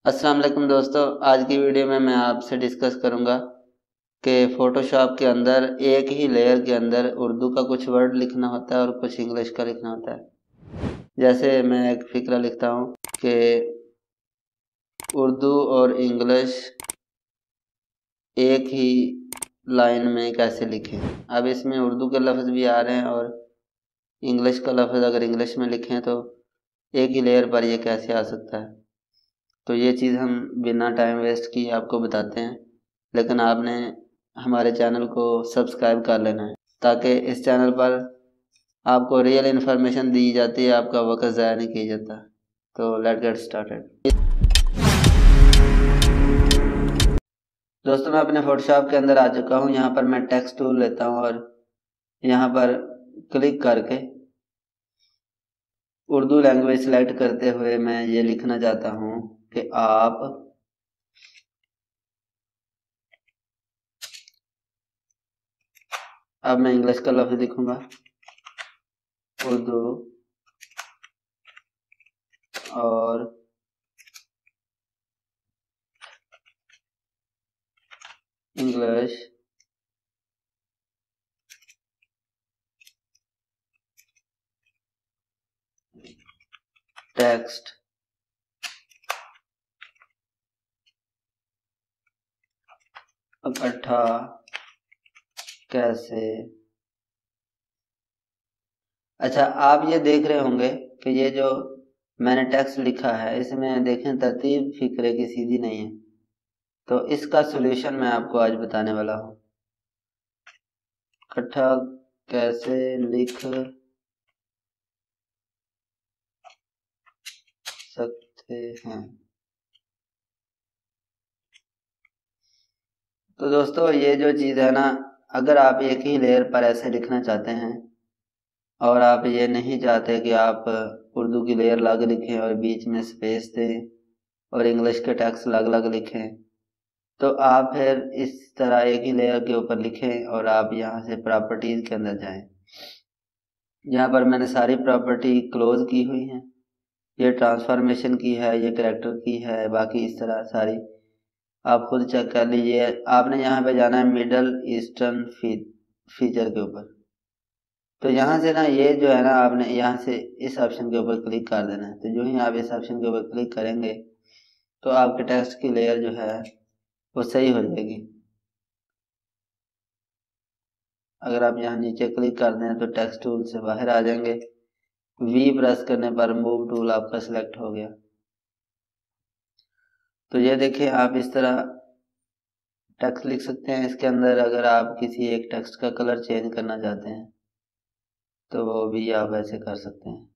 अस्सलाम वालेकुम दोस्तों, आज की वीडियो में मैं आपसे डिस्कस करूंगा कि फ़ोटोशॉप के अंदर एक ही लेयर के अंदर उर्दू का कुछ वर्ड लिखना होता है और कुछ इंग्लिश का लिखना होता है। जैसे मैं एक फ़िक्रा लिखता हूं कि उर्दू और इंग्लिश एक ही लाइन में कैसे लिखें। अब इसमें उर्दू के लफ्ज़ भी आ रहे हैं और इंग्लिश का लफ्ज़ अगर इंग्लिश में लिखें तो एक ही लेयर पर ये कैसे आ सकता है। तो ये चीज़ हम बिना टाइम वेस्ट किए आपको बताते हैं, लेकिन आपने हमारे चैनल को सब्सक्राइब कर लेना है ताकि इस चैनल पर आपको रियल इन्फॉर्मेशन दी जाती है, आपका वक्त ज़ाया नहीं किया जाता। तो लेट्स गेट स्टार्टेड। दोस्तों, मैं अपने फोटोशॉप के अंदर आ चुका हूँ। यहाँ पर मैं टेक्स्ट टूल लेता हूँ और यहाँ पर क्लिक करके उर्दू लैंग्वेज सेलेक्ट करते हुए मैं ये लिखना चाहता हूँ कि आप अब मैं इंग्लिश का लफ्ज़ लिखूंगा, उर्दू और इंग्लिश टेक्स्ट इकट्ठा कैसे। अच्छा, आप ये देख रहे होंगे कि ये जो मैंने टेक्स्ट लिखा है इसमें देखें तरतीब फिक्रे की सीधी नहीं है। तो इसका सॉल्यूशन मैं आपको आज बताने वाला हूँ। इकट्ठा कैसे लिख सकते हैं। तो दोस्तों, ये जो चीज़ है ना, अगर आप एक ही लेयर पर ऐसे लिखना चाहते हैं और आप ये नहीं चाहते कि आप उर्दू की लेयर अलग लिखें और बीच में स्पेस दें और इंग्लिश के टेक्स्ट अलग अलग लिखें, तो आप फिर इस तरह एक ही लेयर के ऊपर लिखें और आप यहाँ से प्रॉपर्टीज़ के अंदर जाएं। यहाँ पर मैंने सारी प्रॉपर्टी क्लोज की हुई हैं। ये ट्रांसफॉर्मेशन की है, ये कैरेक्टर की है, बाकी इस तरह सारी आप खुद चेक कर लीजिए। आपने यहाँ पे जाना है मिडल ईस्टर्न फीचर के ऊपर। तो यहाँ से ना ये जो है ना, आपने यहाँ से इस ऑप्शन के ऊपर क्लिक कर देना है। तो जो ही आप इस ऑप्शन के ऊपर क्लिक करेंगे तो आपके टेक्स्ट की लेयर जो है वो सही हो जाएगी। अगर आप यहाँ नीचे क्लिक कर दें तो टेक्स्ट टूल से बाहर आ जाएंगे। वी प्रेस करने पर मूव टूल आपका सिलेक्ट हो गया। तो ये देखिए, आप इस तरह टेक्स्ट लिख सकते हैं इसके अंदर। अगर आप किसी एक टेक्स्ट का कलर चेंज करना चाहते हैं तो वो भी आप ऐसे कर सकते हैं।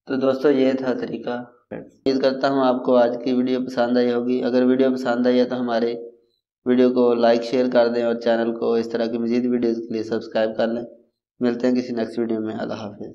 तो दोस्तों, ये था तरीका। उम्मीद करता हूँ आपको आज की वीडियो पसंद आई होगी। अगर वीडियो पसंद आई है तो हमारे वीडियो को लाइक शेयर कर दें और चैनल को इस तरह की मज़ीद वीडियोज़ के लिए सब्सक्राइब कर लें। मिलते हैं किसी नेक्स्ट वीडियो में। अल्लाह हाफिज़।